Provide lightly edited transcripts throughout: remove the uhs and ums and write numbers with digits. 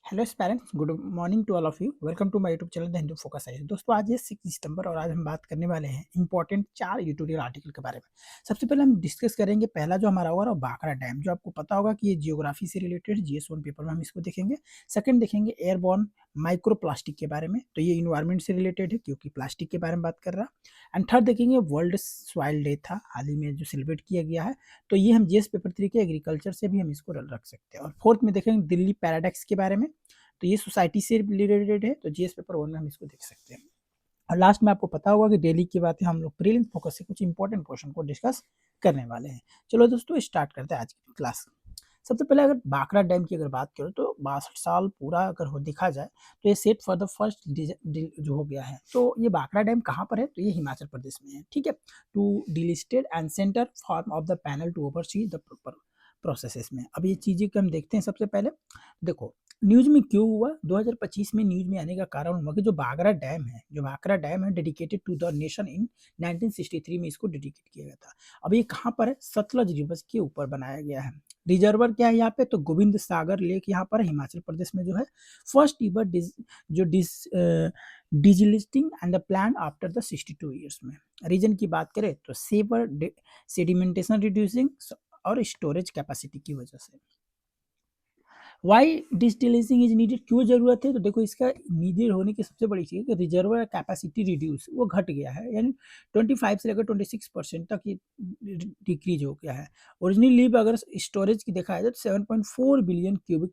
Hello parents, good morning to all of you. Welcome to my YouTube channel the Hindu focus है। दोस्तों, आज है 6 सितंबर और आज हम बात करने वाले हैं इंपॉर्टेंट 4 एडिटोरियल आर्टिकल के बारे में। सबसे पहले हम डिस्कस करेंगे, पहला जो हमारा होगा वो बाकरा डैम, जो आपको पता होगा कि ये जियोग्राफी से रिलेटेड GS1 पेपर में हम इसको देखेंगे। सेकंड देखेंगे एयरबॉर्न माइक्रो प्लास्टिक के बारे में, तो ये इन्वायरमेंट से रिलेटेड है क्योंकि प्लास्टिक के बारे में बात कर रहा। एंड थर्ड देखेंगे वर्ल्ड सॉइल डे था हाल ही में जो सेलिब्रेट किया गया है, तो ये हम GS पेपर 3 के एग्रीकल्चर से भी हम इसको रख सकते हैं। और फोर्थ में देखेंगे दिल्ली पैराडॉक्स के बारे में, तो ये सोसाइटी से रिलेटेड है, तो GS पेपर 1 में हम इसको देख सकते हैं। और लास्ट में आपको पता होगा कि डेली की बातें हम लोग प्रीलिम्स फोकस से कुछ इंपॉर्टेंट क्वेश्चन को डिस्कस करने वाले हैं। चलो दोस्तों, स्टार्ट करते हैं आज की क्लास। सबसे पहले अगर बाकरा डैम की अगर बात करो तो 62 साल पूरा अगर हो देखा जाए तो ये सेट फॉर द फर्स्ट जो हो गया है। तो ये बाकरा डैम कहाँ पर है? तो ये हिमाचल प्रदेश में है। ठीक है, to delisted and center form of the panel to oversee the proper processes में। अब ये चीजें हम देखते हैं। सबसे पहले देखो, न्यूज में क्यों हुआ, 2025 में न्यूज में आने का कारण हुआ कि जो बाकरा डैम है dedicated to the nation in 1963 में इसको डेडिकेट किया गया था। अब ये कहाँ पर है? सतलज रिवर के ऊपर बनाया गया है। रिजर्वर क्या है यहाँ पे? तो गोविंद सागर लेक यहाँ पर हिमाचल प्रदेश में जो है first ever delisting and the plan after the 62 years में। रीजन की बात करें तो सेवर सेडिमेंटेशन रिड्यूसिंग और स्टोरेज कैपेसिटी की वजह से। वाई डिस्टिलेसिंग इज नीडेड, क्यों जरूरत है? तो देखो, इसका नीडेड होने की सबसे बड़ी चीज कि रिजर्वर कैपेसिटी रिड्यूस वो घट गया है, यानी 25 से लेकर 26% तक ये डिक्रीज हो गया है। ओरिजिनली अगर स्टोरेज की देखा जाए तो 7.4 बिलियन क्यूबिक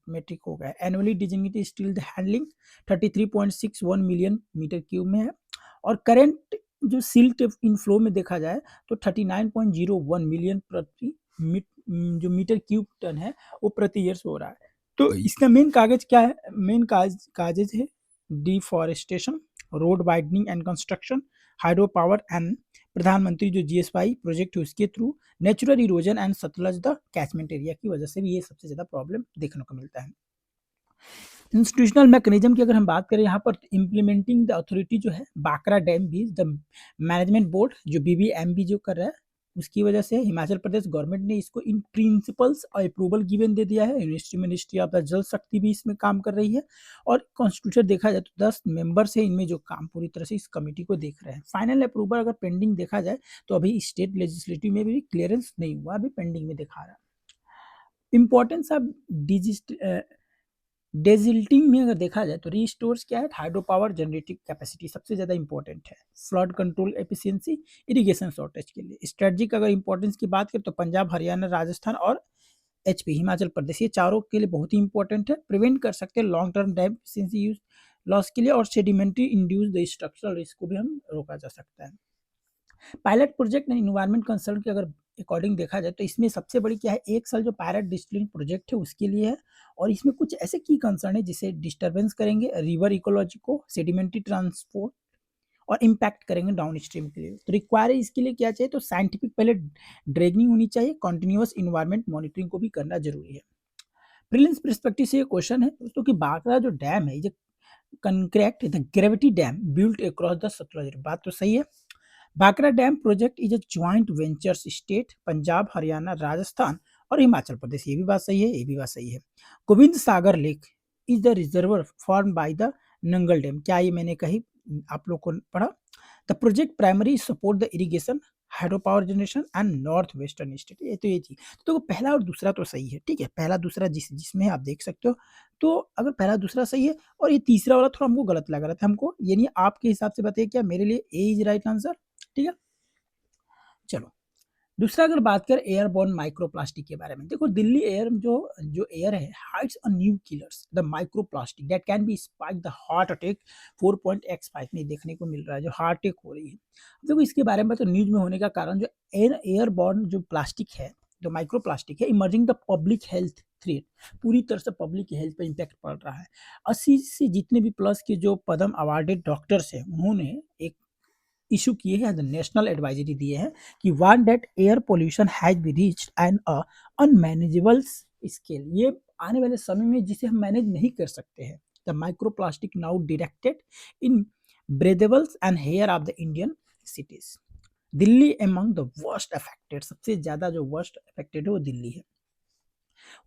मेट्रिक हो गया है। Annually designated steel handling 33.61 million metre cube में है। और करेंट जो सिल्ट इनफ्लो में देखा जाए तो 39.01 मिलियन प्रति जो मीटर क्यूब टन है वो प्रति ईयर्स हो रहा है। तो इसका मेन कागज क्या है? मेन कागज है deforestation, road widening and construction, hydro power and प्रधानमंत्री जो GSY प्रोजेक्ट है उसके through, natural erosion and Sutlej the catchment area की वजह से भी ये सबसे ज्यादा प्रॉब्लम देखने को मिलता है। इंस्टीट्यूशनल मैकेनिज्म की अगर हम बात करें यहाँ पर, इम्प्लीमेंटिंग द अथॉरिटी जो है बाकरा डैम भी द मैनेजमेंट बोर्ड जो BBMB जो कर रहा है, उसकी वजह से हिमाचल प्रदेश गवर्नमेंट ने इसको इन प्रिंसिपल्स और अप्रूवल गिवन दे दिया है। मिनिस्ट्री ऑफ द जल शक्ति भी इसमें काम कर रही है। और कॉन्स्टिट्यूशन देखा जाए तो 10 मेंबर्स है इनमें जो काम पूरी तरह से इस कमेटी को देख रहे हैं। फाइनल अप्रूवल अगर पेंडिंग देखा जाए तो अभी स्टेट लेजिस्लेटिव में भी क्लियरेंस नहीं हुआ, अभी पेंडिंग में दिखा रहा है। इंपॉर्टेंस ऑफ डेजिल्टिंग में अगर देखा जाए तो रीस्टोर्स क्या है? हाइड्रो पावर जनरेटिंग कैपेसिटी सबसे ज्यादा इंपॉर्टेंट है। Flood control efficiency, irrigation shortage के लिए। स्ट्रेटजिक अगर इंपॉर्टेंस की बात करें तो पंजाब, हरियाणा, राजस्थान और HP हिमाचल प्रदेश, ये चारों के लिए बहुत ही इंपॉर्टेंट है। प्रिवेंट कर सकते हैं long term dam efficiency use loss के लिए। और sedimentary induce the structural risk को भी हम रोका जा सकता है। Pilot project and environment concern की अगर अकॉर्डिंग देखा जाए तो इसमें सबसे बड़ी क्या है? 1 साल जो पायलट डिस्टिलिंग प्रोजेक्ट है उसके लिए है। और इसमें कुछ ऐसे की कंसर्न है जिसे डिस्टर्बेंस करेंगे रिवर इकोलॉजी को, सेडिमेंट्री ट्रांसपोर्ट और इम्पैक्ट करेंगे डाउन स्ट्रीम के लिए। तो रिक्वायर है इसके लिए क्या चाहिए? तो साइंटिफिक पहले ड्रैगिंग होनी चाहिए, कॉन्टिन्यूस इन्वायरमेंट मॉनिटरिंग को भी करना जरूरी है। प्रीलिम्स पर्सपेक्टिव से ये क्वेश्चन है दोस्तों कि बाकरा जो डैम है ये concrete the gravity dam built across the Sutlej. बात तो सही है। Bhakra dam project is a joint ventures state Punjab, Haryana, Rajasthan और हिमाचल प्रदेश। ये भी बात सही है, ये भी बात सही है। Gobind Sagar lake is the reservoir form by the Nangal dam. क्या ये मैंने कही आप लोग को पढ़ा? The project primary support the irrigation, hydro power generation and north western state. ये तो ये चीज तो पहला और दूसरा तो सही है। ठीक है, पहला दूसरा जिसमें आप देख सकते हो। तो अगर पहला दूसरा सही है और ये तीसरा वाला थोड़ा हमको गलत लग रहा था, हमको यानी आपके हिसाब से बताइए क्या मेरे लिए ए इज राइट आंसर? ठीक है, चलो दूसरा अगर बात करें एयरबॉर्न माइक्रोप्लास्टिक के बारे में, देखो दिल्ली एयर जो जो एयर है hides a new killers the microplastic that can be spike the heart attack 4.X5 में देखने को मिल रहा है, जो हार्ट अटैक हो रही है। देखो इसके बारे में तो न्यूज में होने का कारण जो एयरबॉर्न जो प्लास्टिक है, जो माइक्रोप्लास्टिक है, emerging the public health threat, पूरी तरह से पब्लिक हेल्थ पर इम्पैक्ट पड़ रहा है। 80 से जितने भी प्लस के जो पद्म अवार्डेड डॉक्टर्स हैं उन्होंने एक इशू किए हैं, नेशनल एडवाइजरी दिए हैं कि one date air pollution has be reached and unmanageable scale. ये आने वाले समय में जिसे हम मैनेज नहीं कर सकते हैं। The microplastic now detected in breathables and hair of the Indian cities. Delhi among the worst affected, सबसे ज्यादा जो वर्स्ट अफेक्टेड है वो दिल्ली है।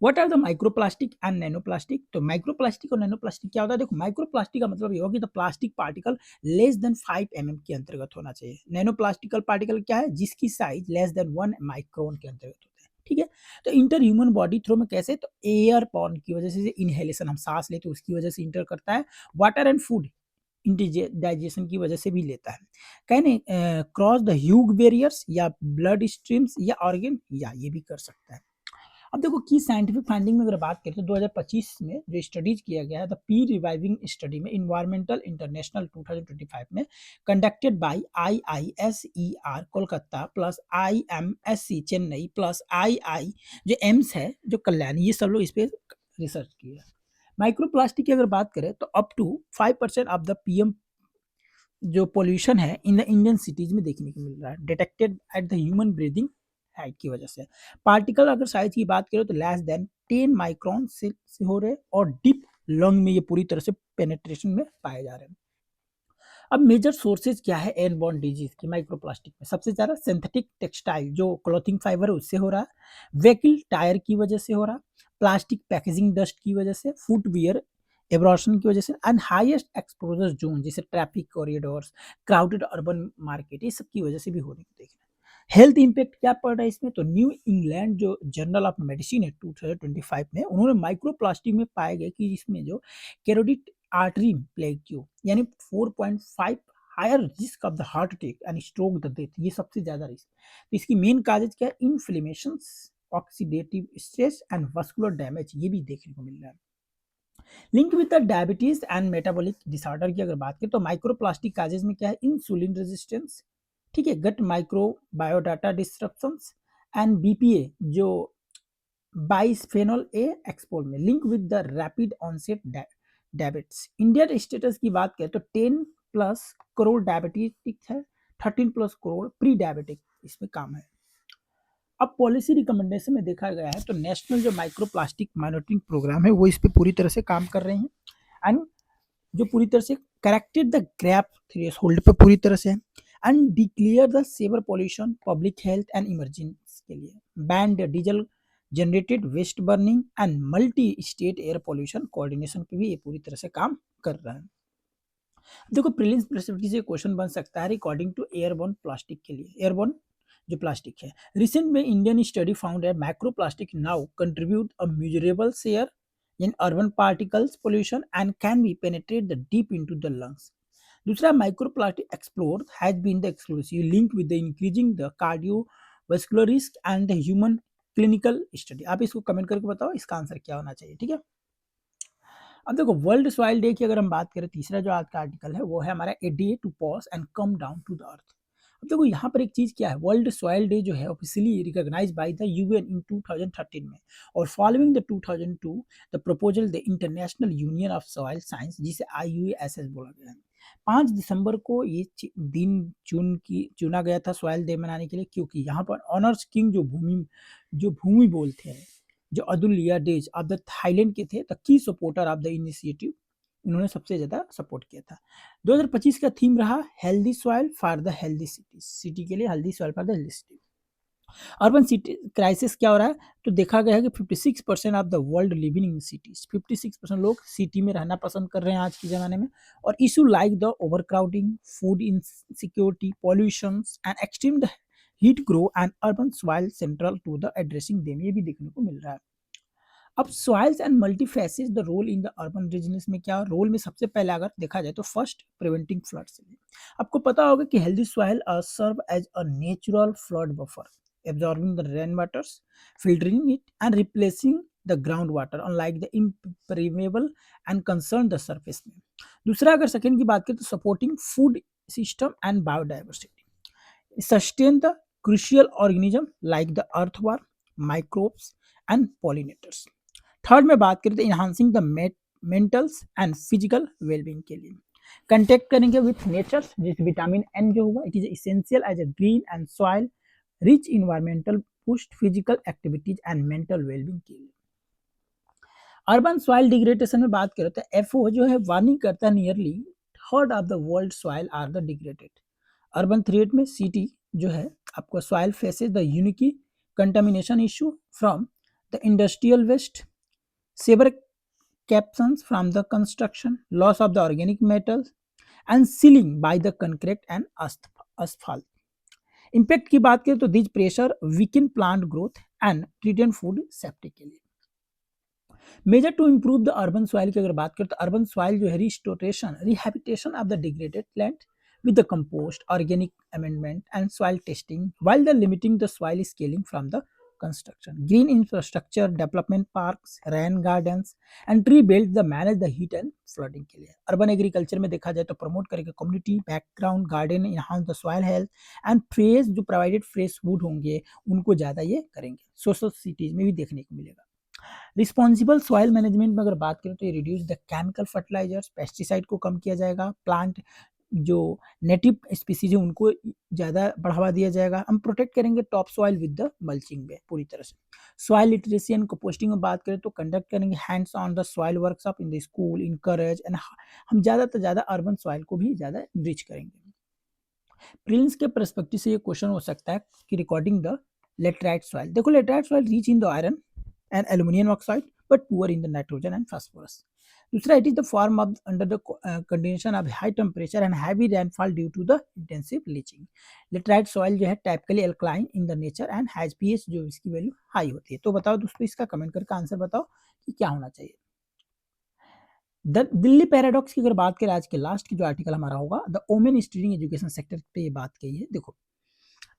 What are the microplastic and nanoplastic? तो माइक्रोप्लास्टिक और नैनोप्लास्टिक क्या होता है? देखो, माइक्रोप्लास्टिक का मतलब ये होगा कि the plastic particle less than 5 के अंतर्गत होना चाहिए। नैनोप्लास्टिकल पार्टिकल क्या है? जिसकी साइज लेस देन 1 माइक्रोन के अंतर्गत होता है। ठीक है, तो इंटर ह्यूमन बॉडी थ्रू में कैसे? तो एयर पॉन की वजह से, इनहेलेशन हम सांस लेते हैं उसकी वजह से इंटर करता है। वाटर एंड फूड डाइजेशन की वजह से भी लेता है। कहने क्रॉस द ह्यूग बैरियर्स या ब्लड स्ट्रीम्स या ऑर्गन, या ये भी कर सकता है। अब देखो की साइंटिफिक फाइंडिंग में अगर बात करें तो 2025 में जो स्टडीज किया गया है, द पी रिवाइविंग स्टडी में इन्वायरमेंटल इंटरनेशनल 2025 में conducted by IISER Kolkata plus IMSC Chennai plus I जो एम्स है जो कल्याणी, ये सब लोग इस पे रिसर्च किया है। माइक्रोप्लास्टिक की अगर बात करें तो up to 5% of the PM जो पोल्यूशन है इन द इंडियन सिटीज में देखने को मिल रहा है, detected at the human breathing height की वजह से। पार्टिकल अगर साइज की बात करें तो लेस देन 10 माइक्रोन से हो रहे और डीप लंग में ये पूरी तरह से पेनेट्रेशन में पाए जा रहे हैं। अब मेजर सोर्सेज क्या है एयरबॉर्न डिजीज की माइक्रोप्लास्टिक में? सबसे ज्यादा सिंथेटिक टेक्सटाइल जो क्लॉथिंग फाइबर है उससे हो रहा है, व्हीकल टायर की वजह से हो रहा है, प्लास्टिक पैकेजिंग डस्ट की वजह से, फुटवियर एब्रॉशन की वजह से, एंड हाईएस्ट एक्सपोजर जोन जैसे traffic corridors, crowded urban market, ये सब की वजह से भी होने को देखना है। हेल्थ इंपैक्ट क्या पड़ रहा है इसमें? तो न्यू इंग्लैंड जो जर्नल ऑफ मेडिसिन है 2025 में, उन्होंने माइक्रोप्लास्टिक में पाए गए कि इसमें जो कैरोटिड आर्टरी प्लेग क्यू यानी 4.5 higher risk of the heart attack and stroke the death, ये सबसे ज्यादा रिस्क। तो इसकी मेन काजेज क्या है? Inflammation, oxidative stress and vascular damage, ये भी देखने को मिल रहा है। Link with the diabetes and metabolic disorder की अगर बात करें तो माइक्रोप्लास्टिक काजेज में क्या है? इंसुलिन रेजिस्टेंस, ठीक है, gut micro biodata disruptions and BPA जो बाइसफेनॉल ए एक्सपोल में, link with the rapid onset diabetes. Indian status की बात करें तो 10 प्लस करोड़ डायबिटिक है, 13 प्लस करोड़ प्री डायबिटिक इसमें काम है। अब पॉलिसी रिकमेंडेशन में देखा गया है तो नेशनल जो माइक्रो प्लास्टिक मॉनिटरिंग प्रोग्राम है वो इस पे पूरी तरह से काम कर रहे हैं, एंड जो पूरी तरह से करेक्टेड द गैप थ्रेशोल्ड पे पूरी तरह से, and declare the severe pollution public health and emergency के लिए, banned diesel generated waste burning and multi state air pollution coordination पे भी ये पूरी तरह से काम कर रहा है। देखो प्रीलिम्स पर्सपेक्टिव से क्वेश्चन बन सकता है रिकॉर्डिंग टू एयरबोर्न प्लास्टिक के लिए। एयरबोर्न जो प्लास्टिक है, रिसेंट में इंडियन स्टडी फाउंड है micro plastic now contribute a measurable share in urban particles pollution and can be penetrate the deep into the lungs. दूसरा, micro plastic explore has been the exclusive link with the increasing the cardiovascular risk and the human clinical study. आप इसको comment करके बताओ इसका answer क्या होना चाहिए, ठीक है। अब देखो वर्ल्ड सॉइल डे की अगर हम बात करें, तीसरा जो आज का आर्टिकल है वो है हमारा a day to pause and come down to the earth. अब देखो यहाँ पर एक चीज क्या है, वर्ल्ड सॉइल डे जो है officially recognized by the UN in 2013 में, और following the 2002 the proposal the international union of soil science जिसे IUSS बोला गया है। 5 दिसंबर को ये दिन चुना गया था सॉइल डे मनाने के लिए, क्योंकि यहाँ पर ऑनर्स किंग जो भूमि बोलते हैं जो अदुलिया डेज ऑफ द थाईलैंड के थे, the key supporter of the initiative, इन्होंने सबसे ज्यादा सपोर्ट किया था। 2025 का थीम रहा healthy soil for the healthy city, city के लिए healthy soil for the healthy city. Urban city crisis क्या हो रहा है? तो देखा गया है कि 56% of the world living in cities, 56% लोग सिटी में रहना पसंद कर रहे हैं आज के जमाने में। और issue like the overcrowding, food insecurity, pollution and extreme heat grow and urban soil central to the addressing them, ये भी देखने को मिल रहा है। अब soils and multifaces the role in the urban regions में क्या रोल में? सबसे पहले अगर देखा जाए तो फर्स्ट प्रिवेंटिंग फ्लड्स। आपको पता होगा कि healthy soil serve as a natural flood buffer, absorbing the rain waters, filtering it and replacing the ground water unlike the impermeable and concern the surface में। दूसरा अगर सेकेंड की बात करें तो supporting food system and biodiversity, sustain the crucial organism like the earthworm, microbes and pollinators। Third में बात करें तो enhancing the mentals and physical wellbeing के लिए कंटेक्ट करेंगे विथ नेचर, जैसे विटामिन एन जो होगा, it is essential as a green and soil rich environmental boost physical activities and mental wellbeing के लिए। अर्बन सॉइल डिग्रेडेशन में बात करें तो एफओ जो है वार्निंग करता है nearly third of the world soil are the degraded. Urban threat में सिटी जो है आपको soil faces the unique contamination issue from the industrial waste, severe captions from the construction, loss of the organic metals, and sealing by the concrete and asphalt. Impact की बात करें तो this pressure weaken plant growth and threaten food safety के लिए। Major to improve the urban soil की अगर बात करें तो अर्बन सॉइल जो है restoration rehabilitation of the degraded land with the compost, organic amendment, and soil testing, while the limiting the soil scaling from the construction. Green infrastructure development, parks, rain gardens, and tree belts the manage the heat and flooding के लिए। Urban agriculture में देखा जाए तो promote करेगा community background garden, enhance the soil health and fresh जो provided fresh food होंगे उनको ज़्यादा ये करेंगे। सोशल सिटीज में भी देखने को मिलेगा। रिस्पॉन्सिबल सॉइल मैनेजमेंट में अगर बात करें तो ये reduce the chemical fertilisers, pesticide को कम किया जाएगा, प्लांट जो नेटिव स्पीसीज है उनको ज़्यादा बढ़ावा दिया जाएगा। हम प्रोटेक्ट करेंगे top soil with the mulching में पूरी तरह से। सॉइल लिटरेसी एंड कंपोस्टिंग में बात करें तो कंडक्ट करेंगे hands on the soil workshop in the school, encourage and हम ज़्यादा से ज़्यादा अर्बन सॉइल को भी ज़्यादा इनरिच करेंगे। प्रिलिम्स के परस्पेक्टिव से ये क्वेश्चन हो सकता है कि रिकॉर्डिंग द लेटराइट सॉइल। देखो laterite soil rich in the iron and aluminium oxide but poor in the nitrogen and phosphorus. दूसरा, it is the form of under the condition of high temperature and heavy rainfall due to the intensive leaching. Laterite soil जो है typically alkaline in the nature and has pH जो इसकी value high होती है। तो बताओ दोस्तों, इसका कमेंट करके आंसर बताओ कि क्या होना चाहिए। दिल्ली पैराडॉक्स की अगर बात करें, आज के लास्ट की जो आर्टिकल हमारा होगा, the women steering education sector पे ये बात कही है। देखो,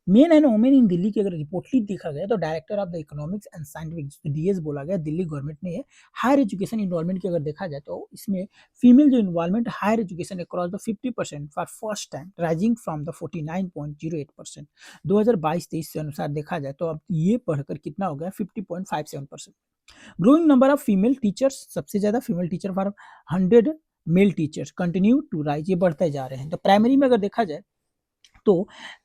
men and women in Delhi की अगर रिपोर्टली देखा गया तो director of the economics and scientific DS बोला गया दिल्ली गवर्नमेंट ने है। हायर एजुकेशन इन्वॉल्वमेंट की अगर देखा जाए तो इसमें फीमेल जो involvement higher education across the 50% for first time rising from the 49.08%। 2022-23 से अनुसार देखा जाए तो अब ये बढ़कर कितना हो गया 50.57%। Growing number of female teachers, सबसे ज्यादा female teacher for 100 male teachers continue to rise, ये बढ़ते जा रहे हैं। तो प्राइमरी में अगर देखा जाए तो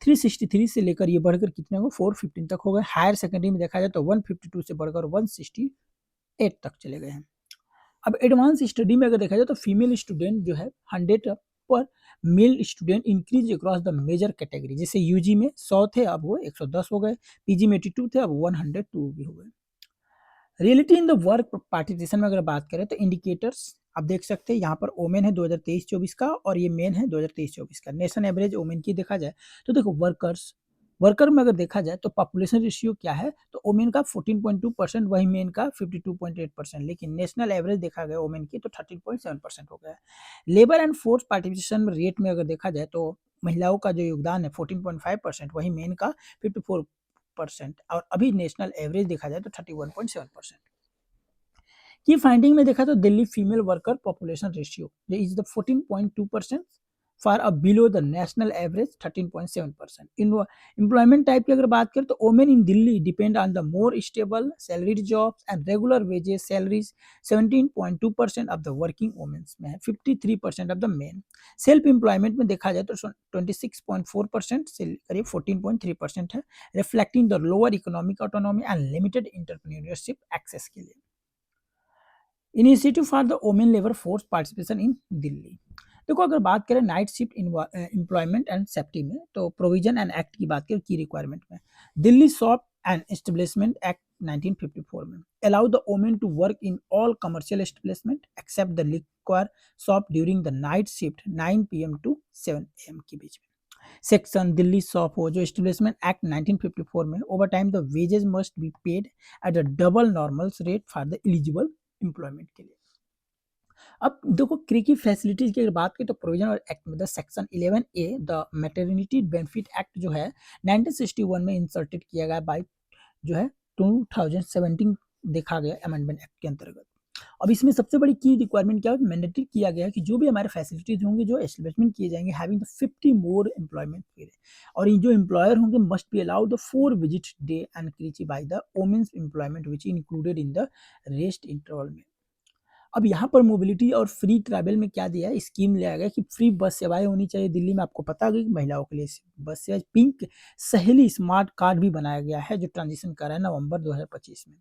363 से लेकर ये बढ़कर कितने हो 415 तक हो गए। हायर सेकेंडरी में देखा जाए तो 152 से बढ़कर 168 तक चले गए हैं। अब एडवांस स्टडी में अगर देखा जाए तो फीमेल स्टूडेंट जो है 100 पर male student increase across the major category. जैसे यूजी में 100 थे, अब वो 110 हो गए, पीजी में 82 थे, अब 102 भी हो गए। Reality in the work participation में अगर बात करें तो इंडिकेटर्स आप देख सकते हैं यहाँ पर ओमेन है 2023-24 का और ये मेन है 2023-24 का। नेशनल एवरेज ओमेन की देखा जाए तो देखो वर्कर में अगर देखा जाए तो पॉपुलेशन रेशियो क्या है, तो ओमेन का 14.2%, वही मेन का 52.8%, लेकिन नेशनल एवरेज देखा गया ओमेन की तो 13.7% हो गया है। Labour and force participation rate में अगर देखा जाए तो महिलाओं का जो योगदान है 14.5%, वही मेन का 54%, और अभी नेशनल एवरेज देखा जाए तो 31.7%। की फाइंडिंग में देखा तो Delhi female worker population ratio is the 14.2% for a below the national average 13.7%। Employment type की अगर बात करें तो women in Delhi depend on the more stable salaried jobs and regular wages salaries 17.2% of the working women's में है, 53% of the main. Self employment में देखा जाए तो 26.4% से करीब 14.3% है, reflecting the lower economic autonomy and limited entrepreneurship access के लिए। Initiative for the women labour force participation in Delhi. देखो अगर बात करें night shift employment and safety में तो प्रोविजन एंड एक्ट की बात करें की रिक्वायरमेंट में, Delhi shop and establishment act 1954 में allow the women to work in all commercial establishment except the liquor shop during the night shift 9 PM to 7 AM के बीच में। सेक्शन दिल्ली शॉप हो जो एस्टेब्लिशमेंट एक्ट 1954 में over time the wages must be paid at the double normal rate for the eligible employment के लिए। अब देखो क्रिकी facilities की अगर बात करें तो प्रोविजन और एक्ट में the section 11A the maternity benefit act जो है 1961 में इंसर्टेड किया गया बाय जो है 2017 देखा गया अमेंडमेंट एक्ट के अंतर्गत। अब इसमें सबसे बड़ी की रिक्वायरमेंट क्या है, मैंडेटरी किया गया है कि जो भी हमारे फैसिलिटीज होंगे जो एस्टेब्लिशमेंट किए जाएंगे having the 50 more employment period, और ये जो एम्प्लॉयर होंगे must be allow the 4 visit day and creche by the women's employment which included in the rest interval में। अब यहाँ पर मोबिलिटी और फ्री ट्रैवल में क्या दिया है, स्कीम लिया गया कि फ्री बस सेवाएँ होनी चाहिए दिल्ली में। आपको पता होगा कि महिलाओं के लिए बस सेवा पिंक सहेली स्मार्ट कार्ड भी बनाया गया है, जो ट्रांजिशन कर रहा है नवंबर 2025 में।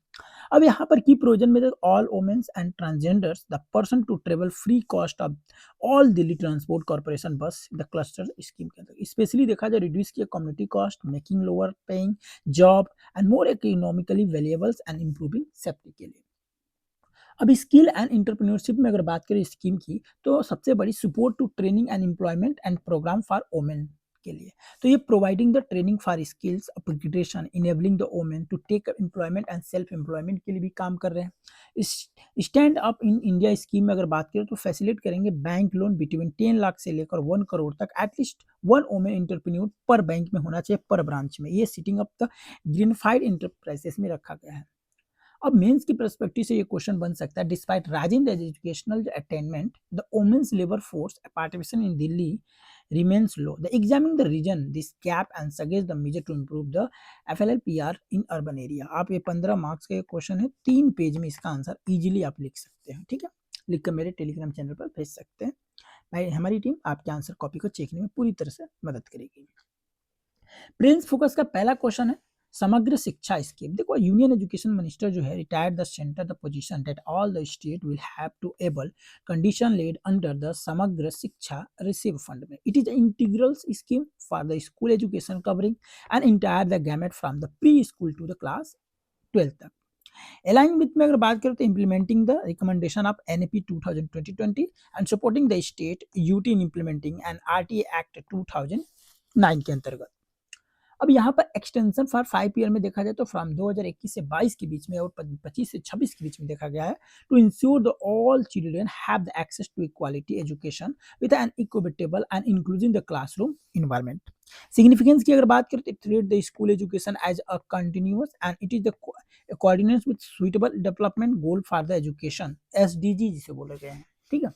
अब यहाँ पर की प्रोविजन में all women's and transgenders the person to travel free cost of all Delhi transport corporation bus the cluster scheme के अंदर। स्पेशली देखा जाए रिड्यूस किया community cost, making lower paying job and more economically valuables and improving safety के लिए। अब skill and entrepreneurship में अगर बात करें स्कीम की, तो सबसे बड़ी support to training and employment and programme for women के लिए। तो ये providing the training for skills upgradation enabling the women to take employment and self employment के लिए भी काम कर रहे हैं। Stand up in India scheme में अगर बात करें तो फैसिलिटेट करेंगे बैंक लोन बिटवीन 10 लाख से लेकर 1 करोड़ तक, एटलीस्ट 1 वुमेन एंटरप्रेन्योर पर बैंक में होना चाहिए, पर ब्रांच में। ये सिटिंग अप द ग्रीनफाइड एंटरप्राइजेस में रखा गया है। अब मेंस की पर्सपेक्टिव से ये क्वेश्चन बन सकता है, despite rising the educational attainment the women's labour force participation in Delhi remains low. The examine the region this gap and suggest the measure to improve the FLLPR in urban area. आप ये 15 marks का question है, 3 page में इसका answer easily आप लिख सकते हैं। ठीक है, लिख कर मेरे टेलीग्राम चैनल पर भेज सकते हैं। भाई हमारी टीम आपके आंसर कॉपी को चेकने में पूरी तरह से मदद करेगी। प्रिंस फोकस का पहला क्वेश्चन है समग्र शिक्षा स्कीम। देखो यूनियन एजुकेशन मिनिस्टर जो है retired the centre the position that all the state will have to able condition led under the Samagra Shiksha receive fund में। It is integral scheme for the school education covering and entire the gamut from the pre school to the class 12 तक। Align with में अगर बात करें तो implementing the recommendation of NAP 2020 and supporting the state UT in implementing and RTA act 2009 के अंतर्गत। अब यहाँ पर एक्सटेंशन फॉर 5 ईयर में देखा जाए तो फ्रॉम 2021 से 22 के बीच में और 25 से 26 के बीच में देखा गया है to ensure the all children have the access to equality education with an equitable and inclusive the classroom environment. Significance की अगर बात करें तो it treat the school education as a continuous and it is the coordinates with suitable development goal for the education, SDG जिसे बोले गए हैं। ठीक है,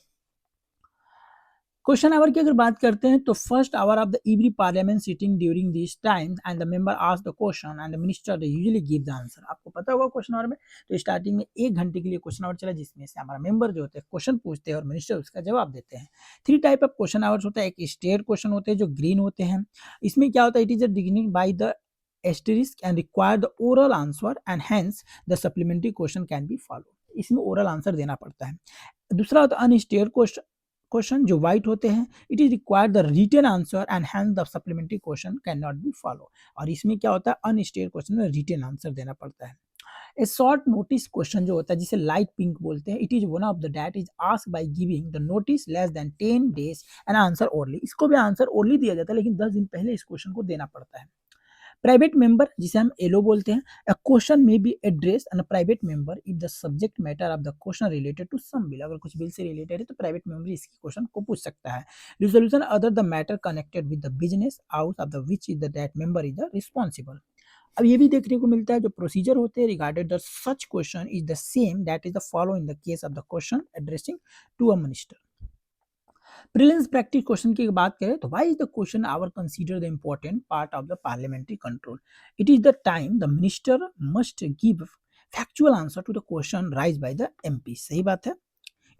क्वेश्चन आवर की अगर बात करते हैं तो first hour of the every parliament sitting during this time and the member ask the question and the minister usually give the answer. आपको पता होगा क्वेश्चन आवर में तो स्टार्टिंग में 1 घंटे के लिए क्वेश्चन आवर चला, जिसमें से हमारा मेंबर जो होते हैं क्वेश्चन पूछते हैं और मिनिस्टर उसका जवाब देते हैं। 3 टाइप ऑफ क्वेश्चन आवर्स होता है। एक स्टेट क्वेश्चन होते हैं जो ग्रीन होते हैं, इसमें क्या होता है, it is designing by the asterisk and require the oral answer and hence the supplementary question can be followed। इसमें ओरल आंसर देना पड़ता है। दूसरा होता है अनस्टेट क्वेश्चन जो व्हाइट होते हैं, it is required the written answer and hence the supplementary question can not be follow. और इसमें क्या होता है, अनस्टेट क्वेश्चन में रिटन आंसर देना पड़ता है। ए शॉर्ट नोटिस क्वेश्चन जो होता है जिसे लाइट पिंक बोलते हैं, it is one of the that is asked by giving the notice less than 10 days and answer only. इसको भी आंसर ओनली दिया जाता है, लेकिन 10 दिन पहले इस क्वेश्चन को देना पड़ता है। प्राइवेट मेंबर जिसे हम एलो बोलते हैं, a question may be address and private member if the subject matter of the question related to some bill. अगर कुछ बिल से रिलेटेड है तो प्राइवेट मेंबर इसकी क्वेश्चन को पूछ सकता है। Resolution other the matter connected with the business out of the which is the that member is the responsible. अब ये भी देखने को मिलता है जो प्रोसीजर होते हैं regarded the such question is the same that is the follow in the case of the question addressing to a minister. Prelims practice question की बात करें तो why is the question hour consider the important part of the parliamentary control. It is the time the minister must give factual answer to the question raise by the MP. सही बात है।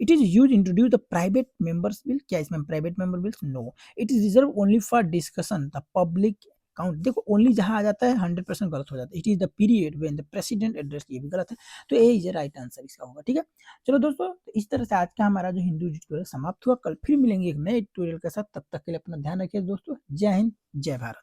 It is use introduce the private members bill. क्या इसमें private member bills? No, it is reserve only for discussion the public count. देखो only जहां आ जाता है 100% गलत हो जाता है। It is the period when the president address, ये भी गलत है। तो ए इज राइट आंसर इसका होगा। ठीक है, चलो दोस्तों, तो इस तरह से आज का हमारा जो हिंदू ट्यूटोरियल समाप्त हुआ। कल फिर मिलेंगे एक नए ट्यूटोरियल के साथ, तब तक के लिए अपना ध्यान रखिए दोस्तों। जय हिंद, जय भारत।